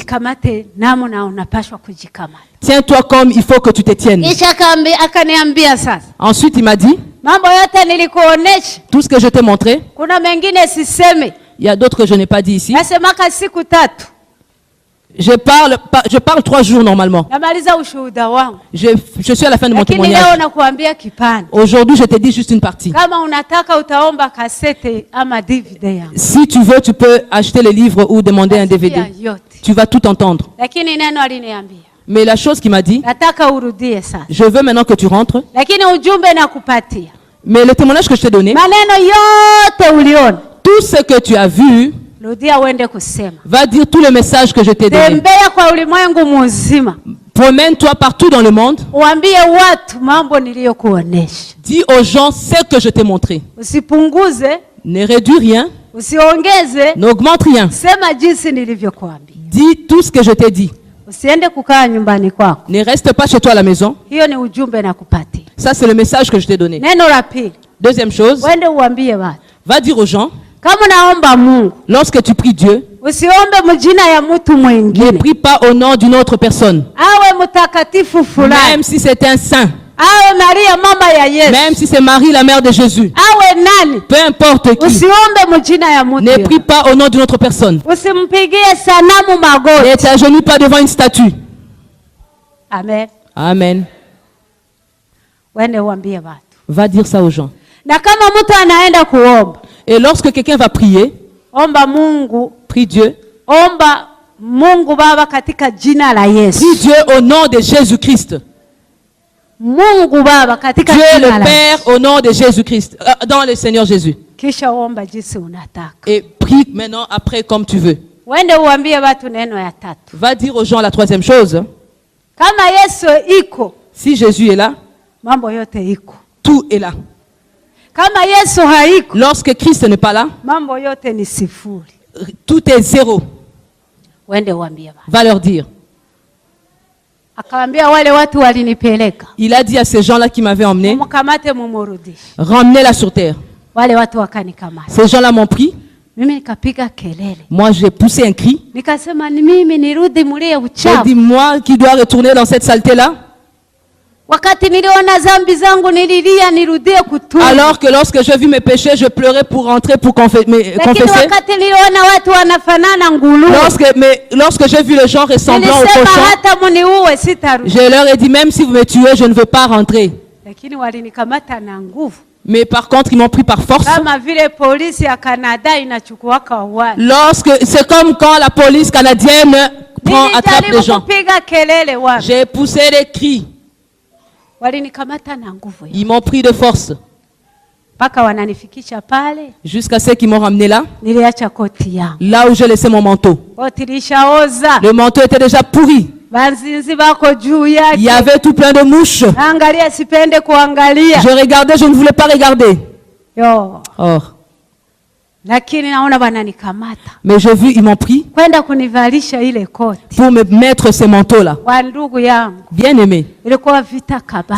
Tiens-toi comme il faut que tu te tiennes. Ensuite, il m'a dit, tout ce que je t'ai montré, il y a d'autres que je n'ai pas dit ici. Je parle 3 jours normalement. Je suis à la fin de mon témoignage. Aujourd'hui, je te dis juste une partie. Si tu veux, tu peux acheter le livre ou demander un DVD. Tu vas tout entendre. Mais la chose qu'il m'a dit, je veux maintenant que tu rentres. Mais le témoignage que je t'ai donné, tout ce que tu as vu, va dire tout le message que je t'ai donné. Promène-toi partout dans le monde. Dis aux gens ce que je t'ai montré. Ne réduis rien. N'augmente rien. Dis tout ce que je t'ai dit. Ne reste pas chez toi à la maison. Ça, c'est le message que je t'ai donné. Deuxième chose, va dire aux gens, lorsque tu pries Dieu, ne prie pas au nom d'une autre personne. Même si c'est un saint. Même si c'est Marie, la mère de Jésus. Peu importe qui. Ne prie pas au nom d'une autre personne. Ne t'agenouille pas devant une statue.
Amen.
Amen. Va dire ça aux gens. Et lorsque quelqu'un va prier, prie Dieu. Prie Dieu au nom de Jésus-Christ. Dieu le Père au nom de Jésus-Christ, dans le Seigneur Jésus. Et prie maintenant après comme tu veux. Va dire aux gens la troisième chose. Si Jésus est là, tout est là. Lorsque Christ n'est pas là, tout est zéro. Va leur dire. Il a dit à ces gens-là qui m'avaient emmené, ramenez-la sur terre. Ces gens-là m'ont pris. Moi, j'ai poussé un cri. J'ai dit, moi qui dois retourner dans cette saleté-là. Alors que lorsque j'ai vu mes péchés, je pleurais pour rentrer pour confesser. Lorsque j'ai vu les gens ressemblant au cochon, je leur ai dit, même si vous me tuez, je ne veux pas rentrer. Mais par contre, ils m'ont pris par force. C'est comme quand la police canadienne attrape les gens. J'ai poussé des cris. Ils m'ont pris de force. Jusqu'à ce qu'ils m'ont ramené là. Là où j'ai laissé mon manteau. Le manteau était déjà pourri. Il y avait tout plein de mouches. Je regardais, je ne voulais pas regarder. Or. Mais j'ai vu, ils m'ont pris pour me mettre ces manteaux-là. Bien aimé,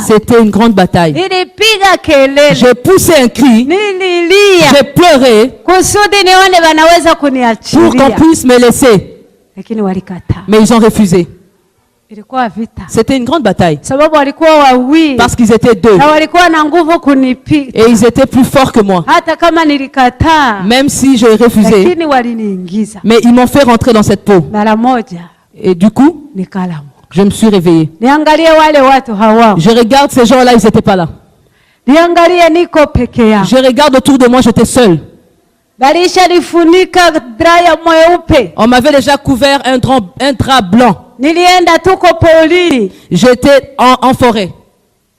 c'était une grande bataille. J'ai poussé un cri, j'ai pleuré pour qu'on puisse me laisser. Mais ils ont refusé. C'était une grande bataille. Parce qu'ils étaient 2. Et ils étaient plus forts que moi. Même si je refusais. Mais ils m'ont fait rentrer dans cette peau. Et du coup, je me suis réveillé. Je regarde ces gens-là, ils n'étaient pas là.
Niangalie niko peke yangu.
Je regarde autour de moi, j'étais seul.
Balishanifunika draya mweupe.
On m'avait déjà couvert un drap blanc.
Nilienda tuko polini.
J'étais en forêt.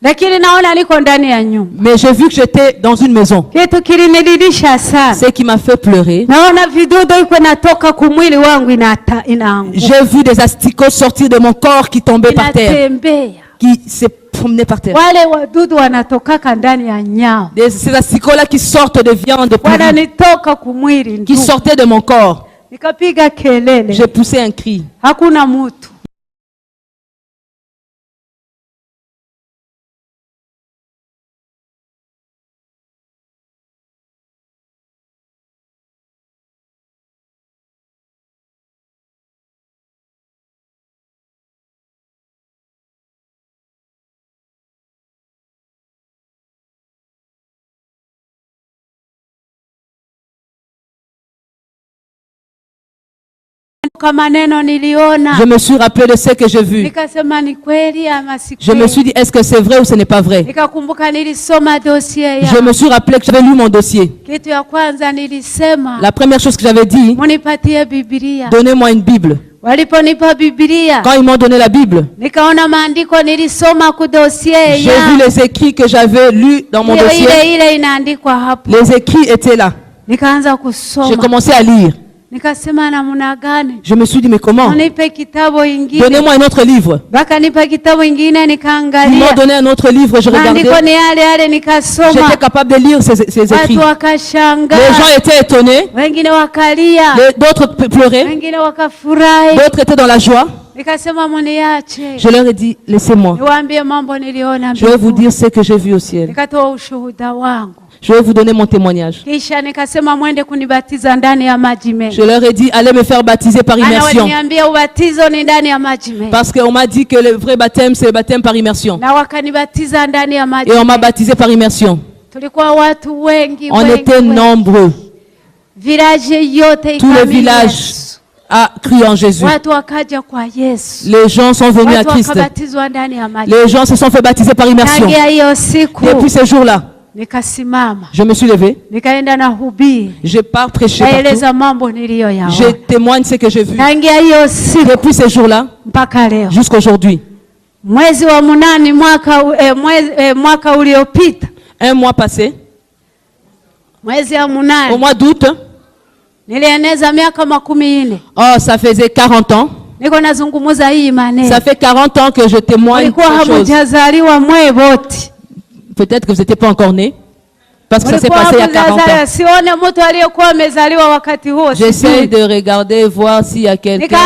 Lakini naona niko ndani ya nyumba.
Mais j'ai vu que j'étais dans une maison.
Kitu kiliniridhisha sana.
Ce qui m'a fait pleurer.
Naona vidudu iko natoka kumwili wangu inaanguka.
J'ai vu des asticots sortir de mon corps qui tombaient par terre. Qui se promenaient par terre.
Wale wadudu wanatokaka ndani ya nyama.
Ces asticots là qui sortent de viande
wananitoka kumwili.
Qui sortaient de mon corps.
Nikapiga kelele.
J'ai poussé un cri.
Hakuna mtu.
Je me suis rappelé de ce que j'ai vu. Je me suis dit, est-ce que c'est vrai ou ce n'est pas vrai? Je me suis rappelé que j'avais lu mon dossier. La première chose que j'avais dit, donnez-moi une Bible. Quand ils m'ont donné la Bible, j'ai vu les écrits que j'avais lus dans mon dossier. Les écrits étaient là. J'ai commencé à lire. Je me suis dit, mais comment? Donnez-moi un autre livre. Ils m'ont donné un autre livre, je regardais. J'étais capable de lire ces écrits. Les gens étaient étonnés. D'autres pleuraient. D'autres étaient dans la joie. Je leur ai dit, laissez-moi. Je vais vous dire ce que j'ai vu au ciel. Je vais vous donner mon témoignage. Je leur ai dit, allez me faire baptiser par immersion. Parce qu'on m'a dit que le vrai baptême, c'est le baptême par immersion. Et on m'a baptisé par immersion. On était nombreux. Tout le village a crié en Jésus. Les gens sont venus à Christ. Les gens se sont fait baptiser par immersion. Depuis ce jour-là, je me suis levé. Je pars prêcher partout. Je témoigne ce que j'ai vu. Depuis ce jour-là, jusqu'à aujourd'hui. Un mois passé, au mois d'août, oh, ça faisait 40 ans. Ça fait 40 ans que je témoigne ces choses. Peut-être que vous n'étiez pas encore né. Parce que ça s'est passé il y a 40 ans. J'essaie de regarder, voir s'il y a quelqu'un.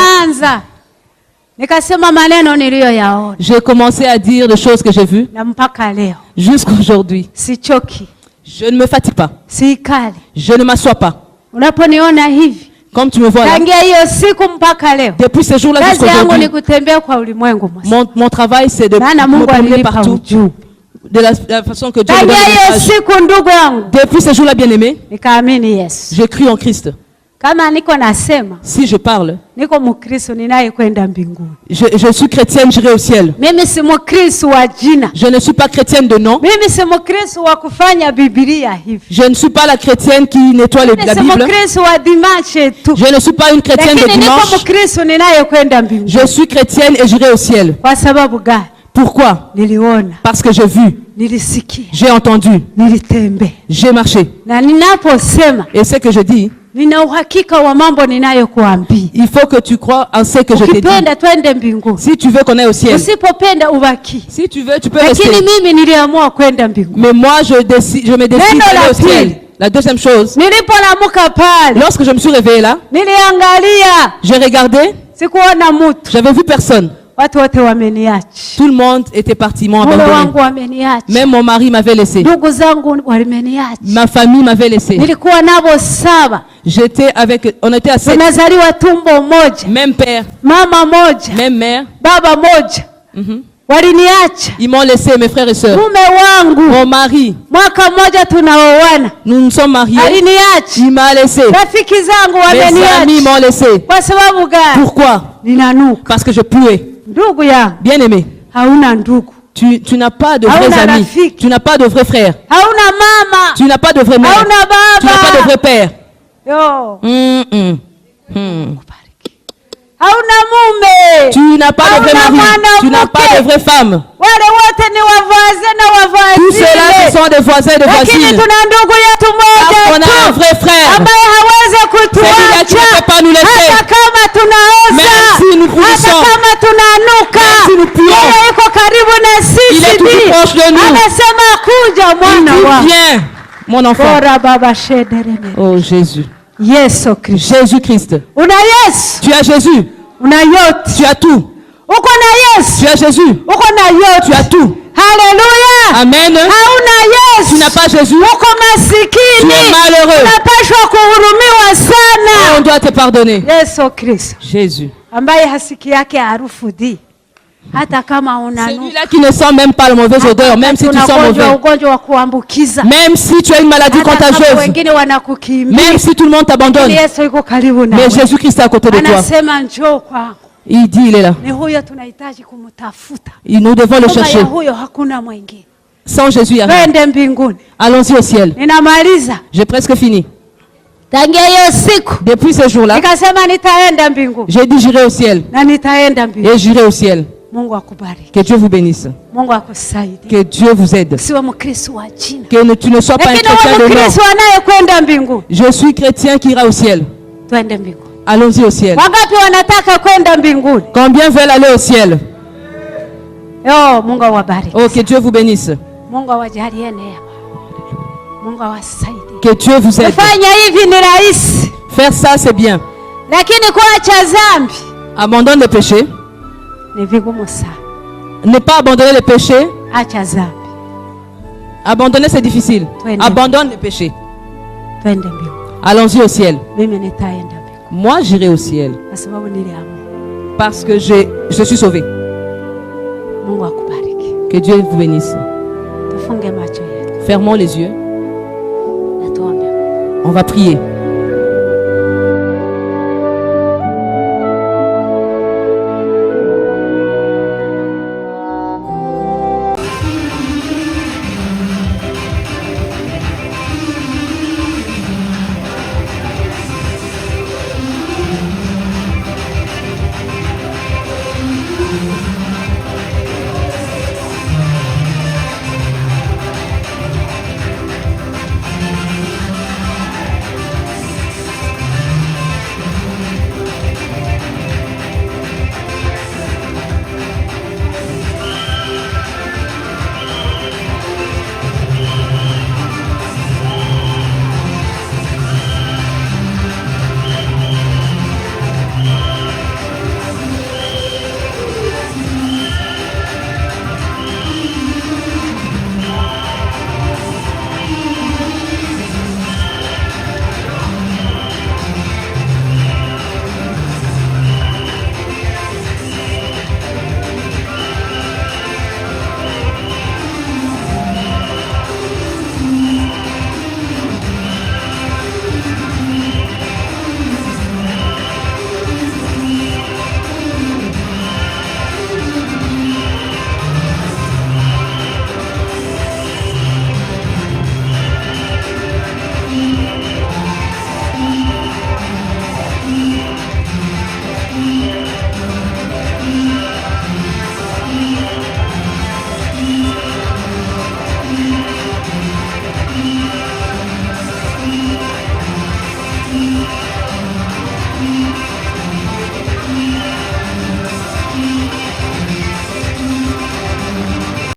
J'ai commencé à dire les choses que j'ai vues. Jusqu'à aujourd'hui. Je ne me fatigue pas. Je ne m'assois pas. Comme tu me vois là. Depuis ce jour-là jusqu'à aujourd'hui. Mon travail, c'est de me promener partout. De la façon que Dieu me donne le message. Depuis ce jour-là, bien-aimé, j'ai cru en Christ. Si je parle, je suis chrétienne, j'irai au ciel. Je ne suis pas chrétienne de nom. Je ne suis pas la chrétienne qui nettoie la Bible. Je ne suis pas une chrétienne de dimanche. Je suis chrétienne et j'irai au ciel. Pourquoi? Parce que j'ai vu, j'ai entendu, j'ai marché. Et ce que je dis, il faut que tu crois en ce que je t'ai dit. Si tu veux qu'on aille au ciel, si tu veux, tu peux rester. Mais moi, je me décide d'aller au ciel. La deuxième chose, lorsque je me suis réveillée là, j'ai regardé, j'avais vu personne. Tout le monde était parti, m'ont abandonné. Même mon mari m'avait laissé. Ma famille m'avait laissé. J'étais avec, on était à 7. Même père, même mère. Ils m'ont laissé, mes frères et sœurs. Mon mari, nous nous sommes mariés. Il m'a laissé. Mes amis m'ont laissé. Pourquoi? Parce que je puais. Bien-aimé, Tu n'as pas de vrais amis. Tu n'as pas de vrais frères. Tu n'as pas de vraie mère. Tu n'as pas de vrai père. Tu n'as pas de vrai mari. Tu n'as pas de vraie femme. Tout cela, ce sont des voisins et des voisines. On a un vrai frère. Celui-là qui ne peut pas nous laisser. Même si nous poussons, même si nous puons, il est tout proche de nous. Il dit, viens, mon enfant. Oh Jésus. Jésus-Christ. Tu as Jésus. Tu as tout. Tu as Jésus. Tu as tout.
Alléluia.
Amen. Tu n'as pas Jésus. Tu es malheureux. Oh, on doit te pardonner. Jésus. Celui-là qui ne sent même pas la mauvaise odeur, même si tu sens mauvais. Même si tu as une maladie contagieuse. Même si tout le monde t'abandonne. Mais Jésus-Christ est à côté de toi. Il dit, il est là. Et nous devons le chercher. Sans Jésus, il n'y a rien. Allons-y au ciel. J'ai presque fini. Depuis ce jour-là, j'ai dit j'irai au ciel. Et j'irai au ciel. Que Dieu vous bénisse. Que Dieu vous aide. Que tu ne sois pas un chrétien de nom. Je suis chrétien qui ira au ciel. Allons-y au ciel. Combien veulent aller au ciel? Oh, que Dieu vous bénisse. Que Dieu vous aide. Faire ça, c'est bien. Abandonne le péché. Ne pas abandonner le péché. Abandonner, c'est difficile. Abandonne le péché. Allons-y au ciel. Moi, j'irai au ciel. Parce que je suis sauvé. Que Dieu vous bénisse. Fermons les yeux. On va prier.